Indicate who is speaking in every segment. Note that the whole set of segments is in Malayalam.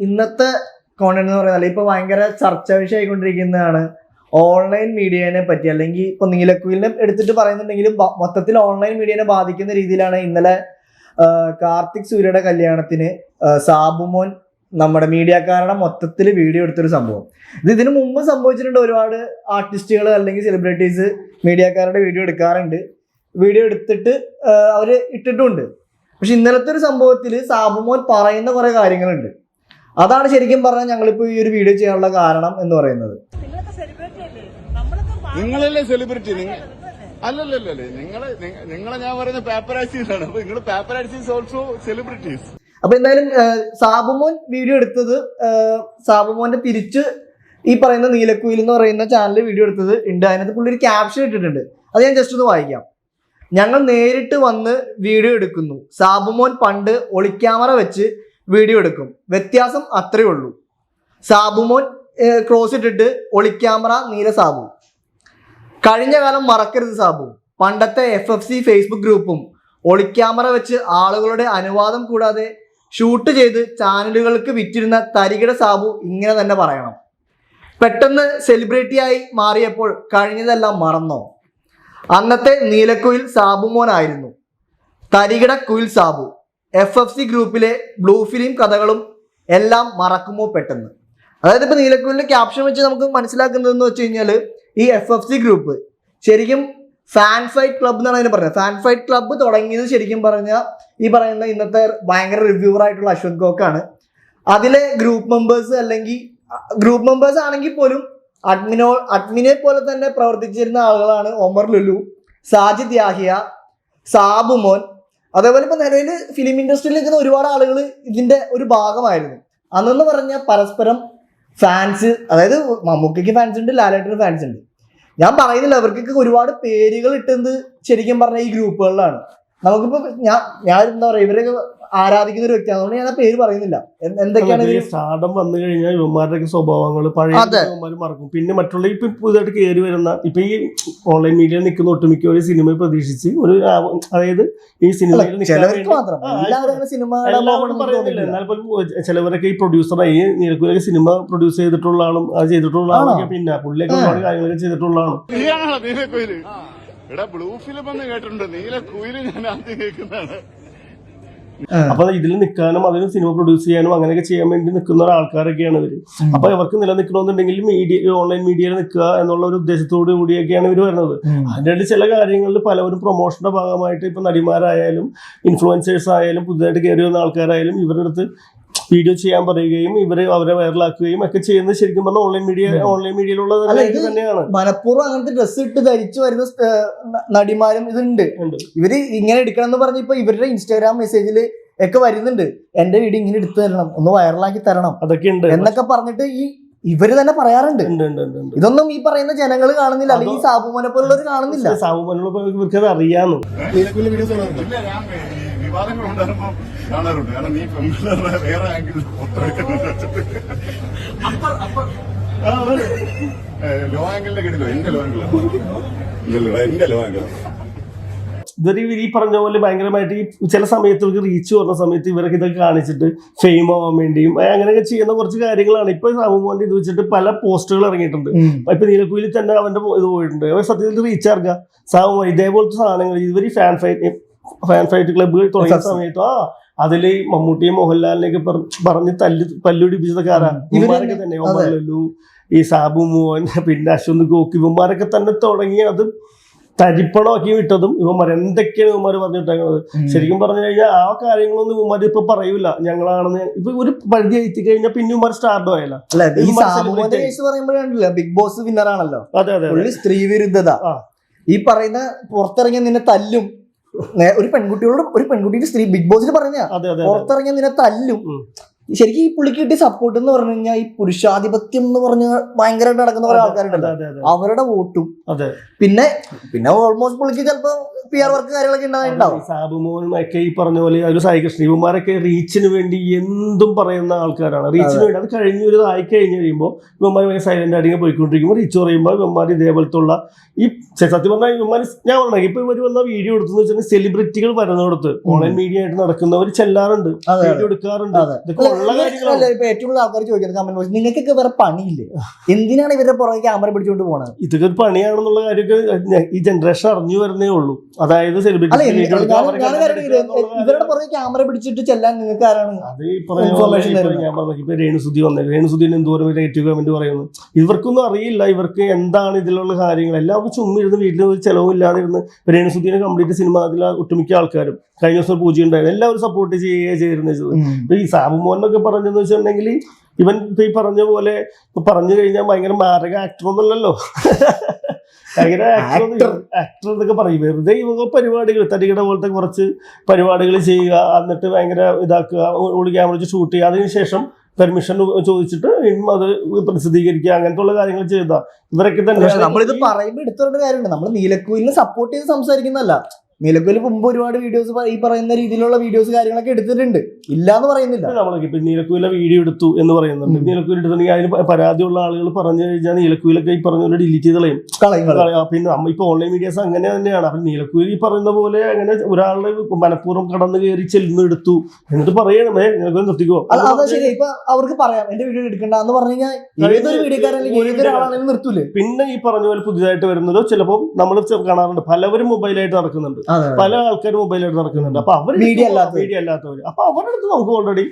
Speaker 1: ഇന്നത്തെ കോണ്ടന്റ് എന്ന് പറയുന്നത് ഇപ്പൊ ഭയങ്കര ചർച്ചാ വിഷയമായിക്കൊണ്ടിരിക്കുന്നതാണ് ഓൺലൈൻ മീഡിയനെ പറ്റി. അല്ലെങ്കിൽ ഇപ്പൊ നീലക്കുയിലിനെ എടുത്തിട്ട് പറയുന്നുണ്ടെങ്കിലും മൊത്തത്തിൽ ഓൺലൈൻ മീഡിയനെ ബാധിക്കുന്ന രീതിയിലാണ് ഇന്നലെ കാർത്തിക് സൂര്യയുടെ കല്യാണത്തിന് സാബുമോൻ നമ്മുടെ മീഡിയക്കാരുടെ മൊത്തത്തിൽ വീഡിയോ എടുത്തൊരു സംഭവം. ഇതിനു മുമ്പ് സംഭവിച്ചിട്ടുണ്ട്. ഒരുപാട് ആർട്ടിസ്റ്റുകൾ അല്ലെങ്കിൽ സെലിബ്രിറ്റീസ് മീഡിയക്കാരുടെ വീഡിയോ എടുക്കാറുണ്ട്. വീഡിയോ എടുത്തിട്ട് അവര് ഇട്ടിട്ടുമുണ്ട്. പക്ഷെ ഇന്നലത്തെ ഒരു സംഭവത്തിൽ സാബുമോൻ പറയുന്ന കുറെ കാര്യങ്ങളുണ്ട്. അതാണ് ശരിക്കും പറഞ്ഞാൽ ഞങ്ങളിപ്പോ ഈ ഒരു വീഡിയോ ചെയ്യാനുള്ള കാരണം എന്ന് പറയുന്നത്.
Speaker 2: നിങ്ങളല്ലേ സെലിബ്രിറ്റി? അല്ലല്ലേ നിങ്ങളെ ഞാൻ പറയുന്ന പാപ്പരാസീസ് ആണ്. അപ്പൊ നിങ്ങൾ പാപ്പരാസീസ് ഓൾസോ സെലിബ്രിറ്റീസ്.
Speaker 1: അപ്പൊ എന്തായാലും സാബുമോൻ വീഡിയോ എടുത്തത്, സാബുമോന്റെ തിരിച്ച് ഈ പറയുന്ന നീലക്കുയിൽ എന്ന് പറയുന്ന ചാനലിൽ വീഡിയോ എടുത്തത് ഉണ്ട്. അതിനകത്ത് പുള്ളി ഒരു ക്യാപ്ഷൻ ഇട്ടിട്ടുണ്ട്. അത് ഞാൻ ജസ്റ്റ് ഒന്ന് വായിക്കാം. ഞങ്ങൾ നേരിട്ട് വന്ന് വീഡിയോ എടുക്കുന്നു. സാബുമോൻ പണ്ട് ഒളിക്യാമറ വെച്ച് വീഡിയോ എടുക്കും. വ്യത്യാസം അത്രേ ഉള്ളൂ. സാബുമോൻ ക്രോസ് ഇട്ടിട്ട് ഒളിക്യാമറ നീല സാബു. കഴിഞ്ഞ കാലം മറക്കരുത് സാബു. പണ്ടത്തെ FFC ഫേസ്ബുക്ക് ഗ്രൂപ്പും ഒളിക്യാമറ വെച്ച് ആളുകളുടെ അനുവാദം കൂടാതെ ഷൂട്ട് ചെയ്ത് ചാനലുകൾക്ക് വിറ്റിരുന്ന തരികിട സാബു ഇങ്ങനെ തന്നെ പറയണം. പെട്ടെന്ന് സെലിബ്രിറ്റിയായി മാറിയപ്പോൾ കഴിഞ്ഞതെല്ലാം മറന്നോ? അന്നത്തെ നീലക്കുയിൽ സാബുമോനായിരുന്നു. തരികിട കുയിൽ സാബു. FFC ഗ്രൂപ്പിലെ ബ്ലൂ ഫിലിം കഥകളും എല്ലാം മറക്കുമോ പെട്ടെന്ന്? അതായത് ഇപ്പൊ നീലക്കുയിലിന്റെ ക്യാപ്ഷൻ വെച്ച് നമുക്ക് മനസ്സിലാക്കുന്നതെന്ന് വെച്ച് കഴിഞ്ഞാൽ ഈ FFC ഗ്രൂപ്പ് ശരിക്കും ഫാൻ ഫൈറ്റ് ക്ലബ് എന്നാണ് അതിന് പറയുന്നത്. ഫാൻ ഫൈറ്റ് ക്ലബ്ബ് തുടങ്ങിയത് ശരിക്കും പറഞ്ഞാൽ ഈ പറയുന്ന ഇന്നത്തെ ഭയങ്കര റിവ്യൂവർ ആയിട്ടുള്ള അശ്വന്ത് ഗോക്കാണ്. അതിലെ ഗ്രൂപ്പ് മെമ്പേഴ്സ് അല്ലെങ്കിൽ ഗ്രൂപ്പ് മെമ്പേഴ്സ് ആണെങ്കിൽ പോലും അഡ്മിനെ പോലെ തന്നെ പ്രവർത്തിച്ചിരുന്ന ആളുകളാണ് ഒമർ ലുലു, സാജിദ് യാഹിയ, സാബുമോൻ. അതേപോലെ ഇപ്പൊ നിലവിൽ ഫിലിം ഇൻഡസ്ട്രിയിൽ നിൽക്കുന്ന ഒരുപാട് ആളുകൾ ഇതിന്റെ ഒരു ഭാഗമായിരുന്നു. അന്നെന്ന് പറഞ്ഞാൽ പരസ്പരം ഫാൻസ്, അതായത് മമ്മൂക്കയ്ക്ക് ഫാൻസ് ഉണ്ട്, ലാലേട്ടന് ഫാൻസ് ഉണ്ട്. ഞാൻ പറയുന്നില്ല, അവർക്കൊക്കെ ഒരുപാട് പേരുകൾ ഇട്ടത് ശരിക്കും പറഞ്ഞ ഈ ഗ്രൂപ്പുകളിലാണ്. നമുക്കിപ്പോ ഞാൻ എന്താ പറയാ, ഇവരൊക്കെ ആരാധിക്കുന്ന ഒരു വ്യക്തിയാണ്. അതുകൊണ്ട് ഞാൻ ആ പേര് പറയുന്നില്ല. എന്തൊക്കെയാണ്
Speaker 3: സ്റ്റാർഡം വന്നു കഴിഞ്ഞാൽ ഇവന്മാരുടെ സ്വഭാവങ്ങൾ പഴയ ഇവന്മാർ മറക്കും. പിന്നെ മറ്റുള്ള ഇപ്പൊ പുതുതായിട്ട് കയറി വരുന്ന ഇപ്പൊ ഈ ഓൺലൈൻ മീഡിയയിൽ നിൽക്കുന്ന ഒട്ടുമിക്ക ഒരു സിനിമ പ്രതീക്ഷിച്ച് ഒരു, അതായത് ഈ സിനിമയിൽ എന്നാൽ പോലും ചിലവരൊക്കെ ഈ പ്രൊഡ്യൂസറായി നീലക്കുയിലൊക്കെ സിനിമ പ്രൊഡ്യൂസ് ചെയ്തിട്ടുള്ള ആളും അത് ചെയ്തിട്ടുള്ള ആളൊക്കെ പിന്നെ പുള്ളിയൊക്കെ ഒരുപാട് കാര്യങ്ങളൊക്കെ ചെയ്തിട്ടുള്ള ആളും.
Speaker 2: ബ്ലൂ ഫിലിം എന്ന് കേട്ടിട്ടുണ്ട്, നീലക്കുയില് ഞാൻ ആദ്യം കേൾക്കുന്നതാണ്.
Speaker 3: അപ്പൊ ഇതിൽ നിൽക്കാനും അതിന് സിനിമ പ്രൊഡ്യൂസ് ചെയ്യാനും അങ്ങനെയൊക്കെ ചെയ്യാൻ വേണ്ടി നിൽക്കുന്ന ആൾക്കാരൊക്കെയാണ് ഇവര്. അപ്പൊ ഇവർക്ക് നിലനിൽക്കണമെന്നുണ്ടെങ്കിൽ ഓൺലൈൻ മീഡിയയിൽ നിൽക്കുക എന്നുള്ള ഒരു ഉദ്ദേശത്തോടു കൂടിയൊക്കെയാണ് ഇവർ വരുന്നത്. അതിൻ്റെ ചില കാര്യങ്ങളിൽ പലവരും പ്രൊമോഷന്റെ ഭാഗമായിട്ട് ഇപ്പൊ നടിമാരായാലും ഇൻഫ്ലുവൻസേഴ്സ് ആയാലും പുതുതായിട്ട് കയറി വന്ന ആൾക്കാരായാലും ഇവരുടെ അടുത്ത് വീഡിയോ ചെയ്യാൻ പറയുകയും അവരെ വൈറലാക്കുകയും ഒക്കെ ചെയ്യുന്നത് ശരിക്കും പറഞ്ഞാൽ ഓൺലൈൻ മീഡിയയിലുള്ളത് തന്നെയാണ്.
Speaker 1: മനഃപൂർവ്വം അങ്ങനത്തെ ഡ്രസ്സ് ഇട്ട് ധരിച്ചു വരുന്ന നടിമാരും ഇതുണ്ട്. ഇവര് ഇങ്ങനെ എടുക്കണം എന്ന് പറഞ്ഞ ഇപ്പൊ ഇവരുടെ ഇൻസ്റ്റാഗ്രാം മെസ്സേജിൽ ഒക്കെ വരുന്നുണ്ട്, എന്റെ വീഡിയോ ഇങ്ങനെ എടുത്തു തരണം, ഒന്ന് വൈറലാക്കി തരണം, അതൊക്കെ ഉണ്ട് എന്നൊക്കെ പറഞ്ഞിട്ട് ഇവര് തന്നെ പറയാറുണ്ട്. ഇതൊന്നും ഈ പറയുന്ന ജനങ്ങൾ കാണുന്നില്ല, അല്ലെങ്കിൽ സാബുമോനെ പോലുള്ളവർ കാണുന്നില്ല.
Speaker 3: സാബുമോനെ ഇവർക്ക് അറിയാന്ന്
Speaker 2: വിവാദങ്ങൾ ഉണ്ടാകുമ്പോൾ കാണാറുണ്ട്. കാരണം നീ പെൺപിള്ളേരുടെ വേറെ ആംഗിൾ ലോ ആംഗിളിന്റെ കിട്ടില്ലോ, എന്റെ ലോ ആംഗിൾ
Speaker 3: ഇതൊരു ഈ പറഞ്ഞ പോലെ ഭയങ്കരമായിട്ട് ഈ ചില സമയത്ത് ഇവർക്ക് റീച്ച് വരുന്ന സമയത്ത് ഇവരൊക്കെ ഇതൊക്കെ കാണിച്ചിട്ട് ഫെയിം ആവാൻ വേണ്ടിയും അങ്ങനെയൊക്കെ ചെയ്യുന്ന കുറച്ച് കാര്യങ്ങളാണ്. ഇപ്പൊ സാബുമോന്റെ ഇത് വെച്ചിട്ട് പല പോസ്റ്റുകൾ ഇറങ്ങിയിട്ടുണ്ട്. ഇപ്പൊ നീലക്കുയിലിൽ തന്നെ അവന്റെ ഇത് പോയിട്ടുണ്ട്. അവർ സത്യത്തിൽ റീച്ച് ഇറക്കുക സാബുമോൻ ഇതേപോലത്തെ സാധനങ്ങൾ ഇവർ ഫാൻ ഫൈറ്റ് ക്ലബ്ബുകൾ തുടങ്ങിയ സമയത്ത് അതില് മമ്മൂട്ടിയും മോഹൻലാലിനെയൊക്കെ പറഞ്ഞ് പല്ലുടിപ്പിച്ചതൊക്കെ ആരാണ്? ഇവന്മാരൊക്കെ തന്നെ. ഒമർ ലുലു, ഈ സാബുമോൻ, പിന്നെ അശ്വന്ത് ഗോക്ക്, ഇവന്മാരൊക്കെ തന്നെ തുടങ്ങി അത് തരിപ്പണമാക്കി വിട്ടതും ഇവന്മാർ എന്തൊക്കെയാണ് ഇവന്മാർ പറഞ്ഞിട്ടേക്കുന്നത്. ശരിക്കും പറഞ്ഞു കഴിഞ്ഞാൽ ആ കാര്യങ്ങളൊന്നും ഇവന്മാർ ഇപ്പൊ പറയൂല. ഞങ്ങളാണെന്ന് ഇപ്പൊ ഒരു പരിധി എത്തി കഴിഞ്ഞാൽ പിന്നെ ഇവന്മാർ സ്റ്റാർഡ് ആയല്ലോ.
Speaker 1: ബിഗ് ബോസ് വിന്നർ ആണല്ലോ.
Speaker 3: അതെ അതെ.
Speaker 1: സ്ത്രീ വിരുദ്ധത ഈ പറയുന്ന പുറത്തിറങ്ങിയ നിന്നെ തല്ലും, ഒരു പെൺകുട്ടിയുടെ സ്ത്രീ ബിഗ് ബോസിൽ പറഞ്ഞ പുറത്തിറങ്ങിയ നിന്നെ തല്ലും. ശരിക്കും ഈ പുള്ളിക്ക് കിട്ടിയ സപ്പോർട്ട് എന്ന് പറഞ്ഞു കഴിഞ്ഞാൽ ഈ പുരുഷാധിപത്യം എന്ന് പറഞ്ഞ ഭയങ്കരമായിട്ട് നടക്കുന്ന കുറെ ആൾക്കാരുണ്ടല്ലോ, അവരുടെ വോട്ടും പിന്നെ ഓൾമോസ്റ്റ് പുള്ളിക്ക് ചിലപ്പോ PR വർക്ക് കാര്യങ്ങളൊക്കെ ഉണ്ടാവും.
Speaker 3: സാബുമോനൊക്കെ ഈ പറഞ്ഞ പോലെ ഒരു സായികൃഷ്ണൻ ഇവന്മാരൊക്കെ റീച്ചിന് വേണ്ടി എന്തും പറയുന്ന ആൾക്കാരാണ്. റീച്ചിന് വേണ്ടി അത് കഴിഞ്ഞ് ഒരു ആയി കഴിഞ്ഞ് കഴിയുമ്പോൾ ഇവന്മാർ സൈലന്റ് ആയിട്ട് പോയിക്കൊണ്ടിരിക്കുമ്പോൾ റീച്ച് പറയുമ്പോൾ ഇവന്മാർ ഇതേപോലത്തെ ഉള്ള ഈ സത്യം പറഞ്ഞാൽ ഇവന്മാർ ഞാൻ പറഞ്ഞു ഇപ്പൊ ഇവർ വന്ന വീഡിയോ എടുത്തെന്ന് വെച്ചാൽ സെലിബ്രിറ്റികൾ വരുന്നിടത്ത് ഓൺലൈൻ മീഡിയ ആയിട്ട് നടക്കുന്നവർ ചെല്ലാറുണ്ട്, വീഡിയോ എടുക്കാറുണ്ട്. ഇതൊക്കെ
Speaker 1: ഇപ്പൊ ഏറ്റവും കൂടുതൽ ആൾക്കാർ ചോദിക്കുന്നത് കമന്റ് ബോക്സ്, നിങ്ങൾക്കൊക്കെ വേറെ പണിയില്ലേ, എന്തിനാണ് ഇവരുടെ പുറകെ ക്യാമറ പിടിച്ചുകൊണ്ട് പോണത്?
Speaker 3: ഇതൊക്കെ ഒരു പണിയാണെന്നുള്ള കാര്യമൊക്കെ ഈ ജനറേഷൻ അറിഞ്ഞു വരുന്നേ ഉള്ളൂ. അതായത്
Speaker 1: ഇവരുടെ പുറകെ ക്യാമറ പിടിച്ചിട്ട് ചെല്ലാൻ നിങ്ങൾക്ക് ആരാണ്
Speaker 3: അത് ഈ പറഞ്ഞ ഞാൻ പറഞ്ഞു. ഇപ്പൊ രേണുസുതി വന്നത്, രേണുസുദ്ദീൻ എന്തോരം നെഗറ്റീവ് കമന്റ് പറയുന്നു. ഇവർക്കൊന്നും അറിയില്ല ഇവർക്ക് എന്താണ് ഇതിലുള്ള കാര്യങ്ങൾ. എല്ലാവർക്കും ചുമ്മിരുന്ന് വീട്ടിൽ ഒരു ചെലവില്ലാതെ ഇരുന്ന് രേണുസുദ്ദീനെ കംപ്ലീറ്റ് സിനിമ അതിൽ ഒട്ടുമിക്ക ആൾക്കാരും കഴിഞ്ഞ ദിവസം പൂജ ഉണ്ടായിരുന്നു, എല്ലാവരും സപ്പോർട്ട് ചെയ്യുകയാണ് ചെയ്തിരുന്നത്. ഇപ്പൊ ഈ സാബുമോനൊക്കെ പറഞ്ഞെന്ന് വെച്ചിട്ടുണ്ടെങ്കിൽ ഇവൻ ഈ പറഞ്ഞ പോലെ പറഞ്ഞു കഴിഞ്ഞാൽ ഭയങ്കര മാരക ആക്ടർ ഒന്നുമല്ലല്ലോ. ഭയങ്കര ആക്ടർ എന്നൊക്കെ പറയും. വെറുതെ ഇവ പരിപാടികൾ തടികട പോലത്തെ കുറച്ച് പരിപാടികൾ ചെയ്യുക, എന്നിട്ട് ഭയങ്കര ഇതാക്കുക, ഒരു ക്യാമറ വെച്ച് ഷൂട്ട് ചെയ്യുക, അതിനുശേഷം പെർമിഷൻ ചോദിച്ചിട്ട് അത് പ്രസിദ്ധീകരിക്കുക, അങ്ങനത്തെ ഉള്ള കാര്യങ്ങൾ ചെയ്താ ഇവരൊക്കെ തന്നെ.
Speaker 1: നമ്മളിത് പറയുമ്പോൾ എടുത്തോണ്ട കാര്യമുണ്ട്, നമ്മൾ നീലക്കുയിലിനെ സപ്പോർട്ട് ചെയ്ത് സംസാരിക്കുന്നതല്ല. നീലക്കുയിൽ മുമ്പ് ഒരുപാട് വീഡിയോസ് ഈ പറയുന്ന രീതിയിലുള്ള വീഡിയോസ് കാര്യങ്ങളൊക്കെ എടുത്തിട്ടുണ്ട്, ഇല്ല എന്ന് പറയുന്നില്ല.
Speaker 3: നമ്മൾക്ക് നീലക്കുയിലെ വീഡിയോ എടുത്തു എന്ന് പറയുന്നുണ്ട്. നീലക്കുയിൽ എടുത്തിട്ടുണ്ടെങ്കിൽ അതിന് പരാതിയുള്ള ആളുകൾ പറഞ്ഞു കഴിഞ്ഞാൽ നീലക്കുയിലൊക്കെ ഈ പറഞ്ഞ പോലെ ഡിലീറ്റ് ചെയ്ത് കളയും. പിന്നെ ഇപ്പൊ ഓൺലൈൻ മീഡിയാസ് അങ്ങനെ തന്നെയാണ്. അപ്പൊ നീലക്കുയിൽ ഈ പറയുന്ന പോലെ അങ്ങനെ ഒരാളുടെ മനഃപൂർവ്വം കടന്നു കയറി ചെല്ലുന്നെടുത്തു എന്നിട്ട് പറയണമേ നീലക്കുയിൽ നിർത്തിക്കോ.
Speaker 1: അതാ ശരി. ഇപ്പൊ അവർക്ക് പറയാം എന്റെ വീഡിയോ എടുക്കണ്ട എന്ന് പറഞ്ഞു കഴിഞ്ഞാൽ ഏതൊരു വീഡിയോക്കാരല്ലെങ്കിൽ ഏതൊരാളാണെങ്കിലും നിർത്തൂലേ.
Speaker 3: പിന്നെ ഈ പറഞ്ഞ പോലെ പുതിയതായിട്ട് വരുന്നതോ ചിലപ്പോൾ നമ്മൾ കാണാറുണ്ട്, പലവരും മൊബൈലായിട്ട് നടക്കുന്നുണ്ട്, പല ആൾക്കാരും മൊബൈലായിട്ട് നടക്കുന്നുണ്ട്. അപ്പൊ അവർ മീഡിയ അല്ലാത്തവര്, അപ്പൊ അവരുടെ അടുത്ത് നമുക്ക് ഓൾറെഡി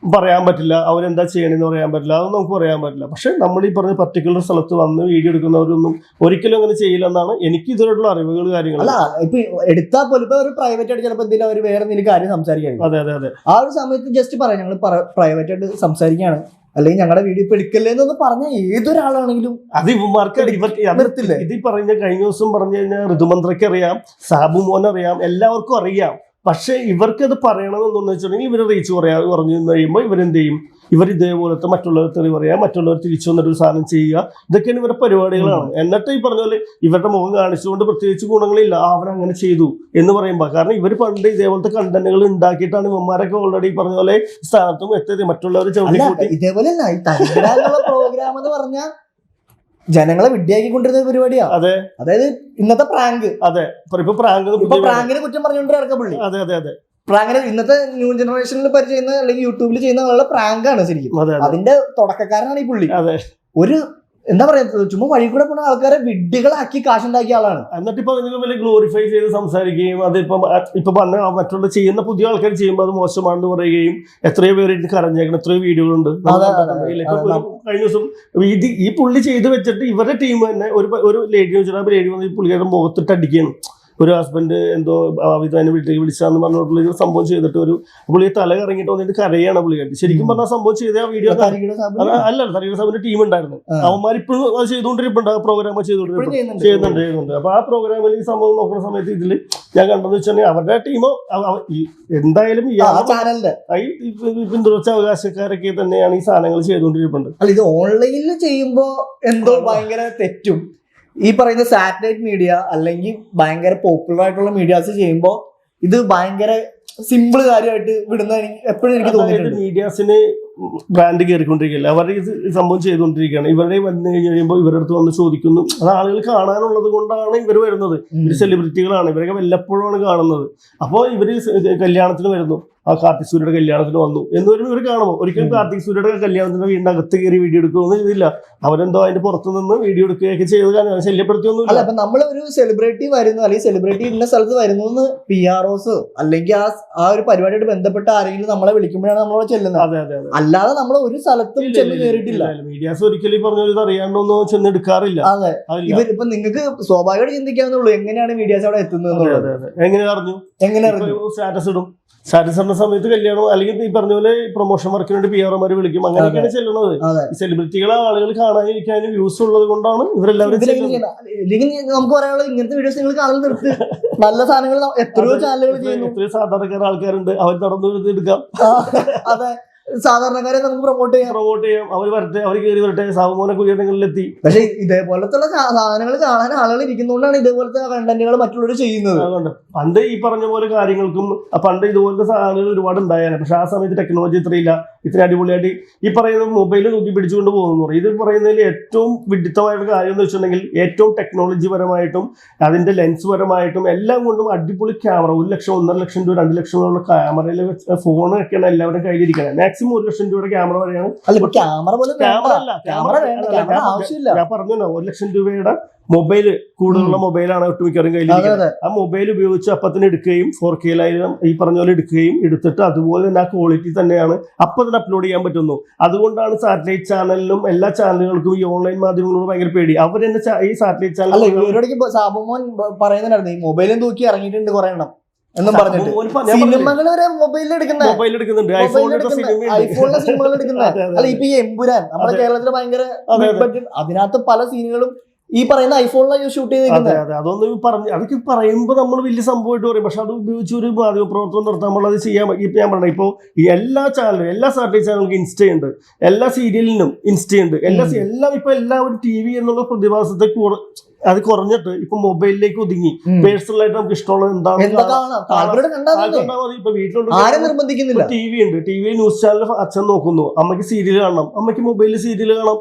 Speaker 3: പറയാൻ പറ്റില്ല, അവരെന്താ ചെയ്യണമെന്ന് പറയാൻ പറ്റില്ല, അതൊന്നും നമുക്ക് പറയാൻ പറ്റില്ല. പക്ഷെ നമ്മൾ ഈ പറഞ്ഞ പർട്ടിക്കുലർ സ്ഥലത്ത് വന്ന് വീഡിയോ എടുക്കുന്നവരൊന്നും ഒരിക്കലും അങ്ങനെ ചെയ്യില്ല എന്നാണ് എനിക്ക് ഇതിലുള്ള അറിവുകൾ കാര്യങ്ങൾ.
Speaker 1: അല്ല ഇപ്പൊ എടുത്താൽ പോലും ഇപ്പൊ ഒരു പ്രൈവറ്റ് ആയിട്ട് ചിലപ്പോൾ എന്തെങ്കിലും അവർ വേറെ എന്തെങ്കിലും കാര്യം സംസാരിക്കാൻ,
Speaker 3: അതെ അതെ അതെ, ആ
Speaker 1: ഒരു സമയത്ത് ജസ്റ്റ് പറയാം ഞങ്ങൾ പ്രൈവറ്റ് ആയിട്ട് സംസാരിക്കുകയാണ് അല്ലെങ്കിൽ ഞങ്ങളുടെ വീഡിയോ ഇപ്പൊ എടുക്കല്ലേ എന്നൊന്ന് പറഞ്ഞാൽ ഏതൊരാളാണെങ്കിലും
Speaker 3: അത് ഇവർക്ക് നിർത്തില്ല. ഇത് പറഞ്ഞ കഴിഞ്ഞ ദിവസം പറഞ്ഞു കഴിഞ്ഞാൽ ഋതുമന്ത്രയ്ക്ക് അറിയാം, സാബുമോൻ അറിയാം, എല്ലാവർക്കും അറിയാം. പക്ഷെ ഇവർക്കത് പറയണമെന്ന് വെച്ചിട്ടുണ്ടെങ്കിൽ ഇവർ റീച്ച് പറഞ്ഞു കഴിയുമ്പോൾ ഇവരെന്ത് ചെയ്യും, ഇവർ ഇതേപോലത്തെ മറ്റുള്ളവർ തെറി പറയാം, മറ്റുള്ളവർ തിരിച്ചു വന്നിട്ട് ഒരു സാധനം ചെയ്യുക, ഇതൊക്കെയാണ് ഇവരുടെ പരിപാടികളാണ്. എന്നിട്ട് ഈ പറഞ്ഞ പോലെ ഇവരുടെ മുഖം കാണിച്ചുകൊണ്ട് പ്രത്യേകിച്ച് ഗുണങ്ങളില്ല, അവരങ്ങനെ ചെയ്തു എന്ന് പറയുമ്പോൾ. കാരണം ഇവർ പണ്ട് ഇതേപോലത്തെ കണ്ടന്റുകൾ ഉണ്ടാക്കിയിട്ടാണ് ഇവന്മാരൊക്കെ ഓൾറെഡി പറഞ്ഞ പോലെ സ്ഥാനത്തും എത്തിയത്. മറ്റുള്ളവർ
Speaker 1: ഇതേപോലെ പ്രോഗ്രാം എന്ന് പറഞ്ഞാൽ ജനങ്ങളെ വിഡ്ഢിയാക്കിക്കൊണ്ടിരുന്ന പരിപാടിയാണ്.
Speaker 3: അതെ,
Speaker 1: അതായത് ഇന്നത്തെ പ്രാങ്ക്.
Speaker 3: അതെ, ഇപ്പൊ
Speaker 1: പ്രാങ്കിനെ കുറ്റം പറഞ്ഞുകൊണ്ട് ഇറക്ക പുള്ളി.
Speaker 3: അതെ അതെ അതെ,
Speaker 1: പ്രാങ്കിനെ ഇന്നത്തെ ന്യൂ ജനറേഷനിൽ ചെയ്യുന്ന അല്ലെങ്കിൽ യൂട്യൂബിൽ ചെയ്യുന്ന ആളുടെ പ്രാങ്കാണ് ശരിക്കും. അതിന്റെ തുടക്കക്കാരനാണ് ഈ പുള്ളി.
Speaker 3: അതെ,
Speaker 1: ഒരു എന്താ പറയാ, ചുമ്മാ വഴി കൂടെ പോണ ആൾക്കാരെ വിഡ്ഢികളാക്കി കാശുണ്ടാക്കിയ ആളാണ്.
Speaker 3: എന്നിട്ട് ഇപ്പൊ അതിന് വലിയ ഗ്ലോറിഫൈ ചെയ്ത് സംസാരിക്കുകയും ഇപ്പൊ പറഞ്ഞ മറ്റുള്ള ചെയ്യുന്ന പുതിയ ആൾക്കാർ ചെയ്യുമ്പോൾ അത് മോശമാണെന്ന് പറയുകയും എത്രയോ പേര് കരഞ്ഞേക്കണം, എത്രയോ വീഡിയോകളുണ്ട്. കഴിഞ്ഞ ദിവസം ഈ പുള്ളി ചെയ്ത് വെച്ചിട്ട് ഇവരുടെ ടീം തന്നെ ഒരു ലേഡി വെച്ചിട്ട് ലേഡി വന്ന് ഈ പുള്ളിയുടെ മുഖത്തിട്ട് അടിക്കുകയാണ്. ഒരു ഹസ്ബൻഡ് എന്തോ വിധാനം വീട്ടിലേക്ക് വിളിച്ചാന്ന് പറഞ്ഞിട്ടുള്ള ഒരു സംഭവം ചെയ്തിട്ട് ഒരു പുള്ളിയെ തല കറങ്ങിയിട്ട് വന്നിട്ട് കരയാണ് പുള്ളിയായിട്ട്. ശരിക്കും പറഞ്ഞാൽ സംഭവം ചെയ്ത ആ വീഡിയോ അല്ല, തരീടെ സാബിന്റെ ടീം ഉണ്ടായിരുന്നു. അവന്മാർ ഇപ്പോഴും അത് ചെയ്തുകൊണ്ടിരിപ്പുണ്ട്, ആ പ്രോഗ്രാം ചെയ്യുന്നുണ്ട്. അപ്പൊ ആ പ്രോഗ്രാമിൽ ഈ സംഭവം നോക്കുന്ന സമയത്ത് ഇതില് ഞാൻ കണ്ടെന്ന് വെച്ചിട്ടുണ്ടെങ്കിൽ അവരുടെ ടീമോ എന്തായാലും ഈ പിന്തുടർച്ച അവകാശക്കാരൊക്കെ തന്നെയാണ് ഈ സാധനങ്ങൾ ചെയ്തുകൊണ്ടിരിക്കുന്നത്.
Speaker 1: അല്ല, ഇത് ഓൺലൈനിൽ ചെയ്യുമ്പോ എന്തോ ഭയങ്കര തെറ്റും ഈ പറയുന്ന സാറ്റലൈറ്റ് മീഡിയ അല്ലെങ്കിൽ ഭയങ്കര പോപ്പുലർ ആയിട്ടുള്ള മീഡിയാസ് ചെയ്യുമ്പോൾ ഇത് ഭയങ്കര സിമ്പിൾ കാര്യമായിട്ട് വിടുന്ന എപ്പോഴും എനിക്ക് തോന്നിയിട്ടുണ്ട്.
Speaker 3: മീഡിയാസിന് ബ്രാൻഡ് കയറിക്കൊണ്ടിരിക്കുകയല്ല, അവർ ഇത് സംഭവം ചെയ്തുകൊണ്ടിരിക്കുകയാണ്. ഇവരുടെ വന്നു കഴിയുമ്പോൾ ഇവരുടെ അടുത്ത് വന്ന് ചോദിക്കുന്നു. അത് ആളുകൾ കാണാനുള്ളത് കൊണ്ടാണ് ഇവർ വരുന്നത്. ഇവർ സെലിബ്രിറ്റികളാണ്, ഇവരൊക്കെ വല്ലപ്പോഴാണ് കാണുന്നത്. അപ്പോൾ ഇവര് കല്യാണത്തിന് വരുന്നു, ആ കാർത്തിക് സൂര്യയുടെ കല്യാണത്തിന് വന്നു എന്ന് വരുമ്പോൾ ഇവർ കാണുമ്പോൾ ഒരിക്കലും കാർത്തിക് സൂര്യയുടെ കല്യാണത്തിന് വീടിന്റെ അകത്ത് കയറി വീഡിയോ എടുക്കുകയൊന്നും ചെയ്തില്ല. അവരെന്തോ അതിന്റെ പുറത്തു നിന്ന് വീഡിയോ എടുക്കുകയൊക്കെ ചെയ്ത് ശല്യപ്പെടുത്തിയൊന്നും
Speaker 1: അല്ല. അപ്പൊ നമ്മൾ ഒരു സെലിബ്രിറ്റി വരുന്നു അല്ലെങ്കിൽ സെലിബ്രിറ്റി ഇന്ന സ്ഥലത്ത് വരുന്നു എന്ന് PROs അല്ലെങ്കിൽ ആ ഒരു പരിപാടിയായിട്ട് ബന്ധപ്പെട്ട ആരെങ്കിലും നമ്മളെ വിളിക്കുമ്പോഴാണ് നമ്മളവിടെ ചെല്ലുന്നത്.
Speaker 3: അതെ അതെ,
Speaker 1: അല്ലാതെ നമ്മൾ ഒരു സ്ഥലത്തും ചെന്ന് കയറിയിട്ടില്ല.
Speaker 3: മീഡിയാസ് ഒരിക്കലും പറഞ്ഞത് അറിയാണ്ടൊന്നും ചെന്ന് എടുക്കാറില്ല.
Speaker 1: അതെ, ഇവരിപ്പൊ നിങ്ങൾക്ക് സ്വാഭാവികമായിട്ട് ചിന്തിക്കാവുന്നുള്ളൂ എങ്ങനെയാണ് മീഡിയാസ് അവിടെ എത്തുന്നത്.
Speaker 3: എങ്ങനെ അറിഞ്ഞു സ്റ്റാറ്റസ് ഇടും. സ്റ്റാറ്റസ് ഇടുന്ന സമയത്ത് കല്യാണം അല്ലെങ്കിൽ ഈ പറഞ്ഞ പോലെ പ്രൊമോഷൻ വർക്കിന് വേണ്ടി PR വിളിക്കും. അങ്ങനെയൊക്കെയാണ് ചെല്ലുന്നത്. ഈ സെലിബ്രിറ്റികളെ ആളുകൾ കാണാനിരിക്കാനും വ്യൂസ് ഉള്ളത് കൊണ്ടാണ് ഇവരെല്ലാവരും.
Speaker 1: നമുക്ക് പറയാനുള്ളത് ഇങ്ങനത്തെ വീഡിയോസ് നിങ്ങൾ കാണാൻ നിർത്തി. നല്ല സാധനങ്ങൾ എത്രയോ ചാനലുകൾ ചെയ്യുന്നു.
Speaker 3: എത്രയോ സാധാരണക്കാർ ആൾക്കാരുണ്ട്, അവർ നടന്നു എടുക്കാം.
Speaker 1: അതെ, സാധാരണക്കാരെ നമുക്ക് പ്രൊമോട്ട് ചെയ്യാം.
Speaker 3: അവർ വരട്ടെ, അവർ കയറി വരട്ടെ, സാബുമോനൊക്കെ ഉയരങ്ങളിലെത്തി.
Speaker 1: പക്ഷെ ഇതേപോലത്തെ സാധനങ്ങൾ കാണാൻ ആളുകൾ ഇരിക്കുന്നതുകൊണ്ടാണ് ഇതേപോലത്തെ കണ്ടന്റുകൾ മറ്റുള്ളവർ ചെയ്യുന്നത്.
Speaker 3: അതുകൊണ്ട് പണ്ട് ഈ പറഞ്ഞ പോലെ കാര്യങ്ങൾക്കും പണ്ട് ഇതുപോലത്തെ സാധനങ്ങൾ ഒരുപാട് ഉണ്ടായാണ്. പക്ഷെ ആ സമയത്ത് ടെക്നോളജി ഇത്രയില്ല. ഇത്ര അടിപൊളിയായിട്ട് ഈ പറയുന്ന മൊബൈൽ നോക്കി പിടിച്ചുകൊണ്ട് പോകുന്നു. ഇത് പറയുന്നതിൽ ഏറ്റവും വിഡിത്തമായിട്ടുള്ള കാര്യം എന്ന് വെച്ചിട്ടുണ്ടെങ്കിൽ ഏറ്റവും ടെക്നോളജി പരമായിട്ടും അതിന്റെ ലെൻസ് പരമായിട്ടും എല്ലാം കൊണ്ടും അടിപൊളി ക്യാമറ. 1 ലക്ഷം, 1.5 ലക്ഷം രൂപ, 2 ലക്ഷം രൂപയുള്ള ക്യാമറയിൽ ഫോണൊക്കെയാണ് എല്ലാവരുടെ കയ്യിലിരിക്കുന്നത്. മാക്സിമം 1 ലക്ഷം രൂപയുടെ ക്യാമറ വരെയാണ്. ഞാൻ പറഞ്ഞു 1 ലക്ഷം രൂപയുടെ മൊബൈൽ, കൂടുതലുള്ള മൊബൈലാണ് ഒട്ടുമിക്കറും കയ്യിലിരിക്കുന്നത്. ആ മൊബൈൽ ഉപയോഗിച്ച് അപ്പത്തിന് എടുക്കുകയും 4K-ലായാലും ഈ പറഞ്ഞ പോലെ എടുക്കുകയും എടുത്തിട്ട് അതുപോലെ തന്നെ ആ ക്വാളിറ്റി തന്നെയാണ് അപ്പം തന്നെ അപ്ലോഡ് ചെയ്യാൻ പറ്റുന്നു. അതുകൊണ്ടാണ് സാറ്റലൈറ്റ് ചാനലിലും എല്ലാ ചാനലുകൾക്കും ഈ ഓൺലൈൻ മാധ്യമങ്ങളോട് ഭയങ്കര പേടി. അവർ തന്നെ ഈ സാറ്റലൈറ്റ് ചാനൽ
Speaker 1: സാബുമോൻ പറയുന്നുണ്ടായിരുന്നു, ഈ മൊബൈലും തൂക്കി ഇറങ്ങിയിട്ടുണ്ട് കുറെ എണ്ണം എന്നും പറഞ്ഞിട്ട്. സിനിമകൾ വരെ മൊബൈലിൽ
Speaker 3: എടുക്കുന്നുണ്ട്,
Speaker 1: ഐഫോണിലെ സിനിമകൾ എടുക്കുന്നത്. അല്ല, ഇപ്പൊ ഈ എമ്പുരാൻ നമ്മുടെ കേരളത്തിലെ ഭയങ്കര അതിനകത്ത് പല സീനുകളും ഈ പറയുന്ന ഐഫോണിലാണ് ഷൂട്ട് ചെയ്തിരിക്കുന്നത്.
Speaker 3: അതൊന്നും പറഞ്ഞു അതൊക്കെ പറയുമ്പോൾ നമ്മൾ വലിയ സംഭവമായിട്ട് പറയും. പക്ഷെ അത് ഉപയോഗിച്ച് ഒരു മാധ്യമ പ്രവർത്തനം നടത്താൻ നമ്മൾ അത് ചെയ്യാൻ. ഇപ്പൊ ഞാൻ പറഞ്ഞ ഇപ്പോൾ ഈ എല്ലാ ചാനലും, എല്ലാ സാറ്റലൈറ്റ് ചാനലുകൾക്കും ഇൻസ്റ്റയുണ്ട്, എല്ലാ സീരിയലിനും ഇൻസ്റ്റയുണ്ട്, എല്ലാം ഇപ്പൊ എല്ലാവരും TV എന്നുള്ള പ്രതിഭാസത്തെ അത് കുറഞ്ഞിട്ട് ഇപ്പൊ മൊബൈലിലേക്ക് ഒതുങ്ങി. പേഴ്സണൽ ആയിട്ട് നമുക്ക് ഇഷ്ടമുള്ളത് എന്താണ് ഇപ്പൊ വീട്ടിലുണ്ട്. TV ഉണ്ട്, TV ന്യൂസ് ചാനൽ അച്ഛൻ നോക്കുന്നു, അമ്മയ്ക്ക് സീരിയൽ കാണണം, അമ്മയ്ക്ക് മൊബൈലിൽ സീരിയൽ കാണാം.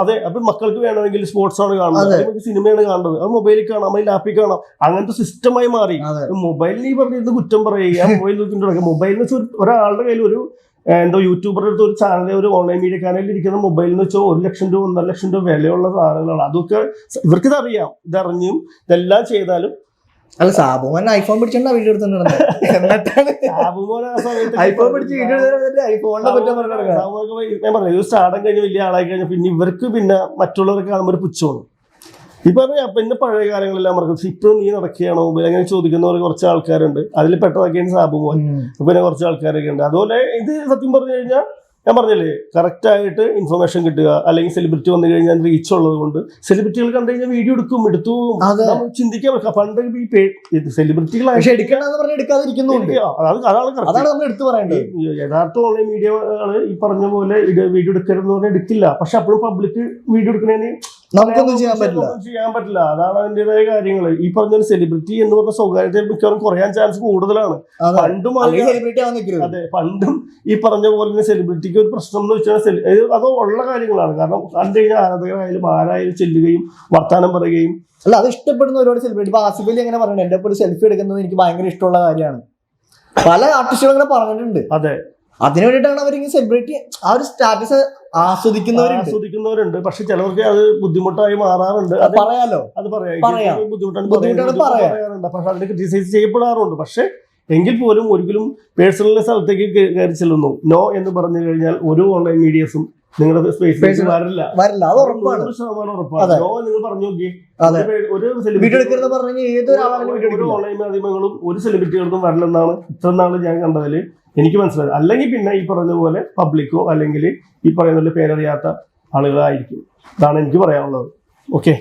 Speaker 3: അതെ, അപ്പൊ മക്കൾക്ക് വേണമെങ്കിൽ സ്പോർട്സ് ആണ് കാണുന്നത്, നമുക്ക് സിനിമയാണ് കാണുന്നത്, അത് മൊബൈലിൽ കാണാം, അത് ലാപ്പിൽ കാണാം. അങ്ങനത്തെ സിസ്റ്റമായി മാറി. മൊബൈലിൽ ഈ പറഞ്ഞിരുന്ന് കുറ്റം പറയുക, മൊബൈൽ നോക്കിയിട്ട് മൊബൈലിൽ വെച്ച് ഒരാളുടെ കയ്യിൽ ഒരു എന്തോ യൂട്യൂബറുടെ അടുത്ത് ഒരു ചാനലിൽ ഒരു ഓൺലൈൻ മീഡിയക്കാരിൽ ഇരിക്കുന്ന മൊബൈലിൽ വെച്ചോ 1 ലക്ഷം രൂപ 1.5 ലക്ഷം രൂപ വിലയുള്ള സാധനങ്ങളാണ്. അതൊക്കെ ഇവർക്കിതറിയാം. ഇതറിഞ്ഞും ഇതെല്ലാം ചെയ്താലും.
Speaker 1: അല്ല, സാബുമോൻ ഐഫോൺ പിടിച്ചോണ്ടാ വീഡിയോ എടുത്തിട്ടുണ്ടെന്ന്.
Speaker 3: സാബുമോൻ ആ സമയത്ത്
Speaker 1: ഐഫോൺ പിടിച്ച് വീഡിയോ ഐഫോണിനെ പറ്റാൻ
Speaker 3: ഞാൻ പറഞ്ഞു, ഒരു സ്റ്റാർഡം കഴിഞ്ഞ് വലിയ ആളായി കഴിഞ്ഞാൽ പിന്നെ ഇവർക്ക് പിന്നെ മറ്റുള്ളവർക്ക് കാണുമ്പോൾ ഒരു പുച്ഛമാണ്. ഇപ്പൊ പിന്നെ പഴയ കാലങ്ങളെല്ലാം മറക്കും. ഇപ്പോഴും നീ നടക്കുകയാണോ മൊബൈൽ അങ്ങനെ ചോദിക്കുന്നവർ കുറച്ച് ആൾക്കാരുണ്ട്. അതിൽ പെട്ടതൊക്കെയാണ് സാബുമോൻ. പിന്നെ കുറച്ച് ആൾക്കാരൊക്കെ ഉണ്ട്. അതുപോലെ ഇത് സത്യം പറഞ്ഞു കഴിഞ്ഞാൽ ഞാൻ പറഞ്ഞില്ലേ, കറക്റ്റ് ആയിട്ട് ഇൻഫർമേഷൻ കിട്ടുക, അല്ലെങ്കിൽ സെലിബ്രിറ്റി വന്നു കഴിഞ്ഞാൽ റീച്ച് ഉള്ളത് കൊണ്ട് സെലിബ്രിറ്റികൾ കണ്ടു കഴിഞ്ഞാൽ വീഡിയോ എടുത്തു ചിന്തിക്കാൻ പറ്റും. പണ്ട് ഈ സെലിബ്രിറ്റികളാണ് യഥാർത്ഥ ഓൺലൈൻ മീഡിയകള് ഈ പറഞ്ഞ പോലെ വീഡിയോ എടുക്കരുതെന്ന് പറഞ്ഞാൽ എടുക്കില്ല. പക്ഷെ അപ്പോഴും പബ്ലിക് വീഡിയോ എടുക്കുന്നതിന്
Speaker 1: നമുക്കൊന്നും ചെയ്യാൻ
Speaker 3: പറ്റില്ല. അതാണ് അതിൻ്റെതായ കാര്യങ്ങൾ. ഈ പറഞ്ഞ സെലിബ്രിറ്റി എന്ന് പറഞ്ഞ സ്വകാര്യതയിൽ മിക്കവാറും കുറയാൻ ചാൻസ് കൂടുതലാണ്. പണ്ടും അതെ, പണ്ടും ഈ പറഞ്ഞ പോലെ തന്നെ സെലിബ്രിറ്റിക്ക് ഒരു പ്രശ്നം എന്ന് വെച്ചാൽ അത് ഉള്ള കാര്യങ്ങളാണ്. കാരണം കണ്ടു കഴിഞ്ഞാൽ ആരാധകരായാലും ആരായാലും ചെല്ലുകയും വർത്താനം പറയുകയും.
Speaker 1: അല്ല, അത് ഇഷ്ടപ്പെടുന്ന ഒരുപാട് സെലിബ്രിറ്റി. ഇപ്പൊ ആസിഫ് അലി അങ്ങനെ പറയുന്നത്, എന്റെ ഒരു സെൽഫി എടുക്കുന്നത് എനിക്ക് ഭയങ്കര ഇഷ്ടമുള്ള കാര്യമാണ്. പല ആർട്ടിസ്റ്റുകളും അങ്ങനെ പറഞ്ഞിട്ടുണ്ട്.
Speaker 3: അതെ,
Speaker 1: അതിനു വേണ്ടിയിട്ടാണ് അവർ സെലിബ്രിറ്റി ആ ഒരു സ്റ്റാറ്റസ്
Speaker 3: ആസ്വദിക്കുന്നവരുണ്ട്. പക്ഷെ ചിലവർക്ക് അത് ബുദ്ധിമുട്ടായി മാറാറുണ്ട്.
Speaker 1: പറയാലോ,
Speaker 3: അത് ബുദ്ധിമുട്ടാണ് പറയാറുണ്ട്. പക്ഷെ അതിനെ ക്രിറ്റിസൈസ് ചെയ്യപ്പെടാറുണ്ട്. പക്ഷെ എങ്കിൽ പോലും ഒരിക്കലും പേഴ്സണൽ സ്ഥലത്തേക്ക് കയറി ചെല്ലുന്നു നോ എന്ന് പറഞ്ഞു കഴിഞ്ഞാൽ ഒരു ഓൺലൈൻ മീഡിയസും നിങ്ങളുടെ സ്പേസിലേക്ക് വരില്ല. അത് ഉറപ്പാണ്. നോ നിങ്ങൾ പറഞ്ഞു നോക്കി. ഒരു ഓൺലൈൻ മാധ്യമങ്ങളും ഒരു സെലിബ്രിറ്റികൾക്കും വരില്ലെന്നാണ് ഇത്ര നാൾ ഞാൻ കണ്ടതിൽ എനിക്ക് മനസ്സിലായത്. അല്ലെങ്കിൽ പിന്നെ ഈ പറഞ്ഞ പോലെ പബ്ലിക്കോ അല്ലെങ്കിൽ ഈ പറയുന്ന പേരറിയാത്ത ആളുകളായിരിക്കും. ഇതാണ് എനിക്ക് പറയാനുള്ളത്. ഓക്കെ.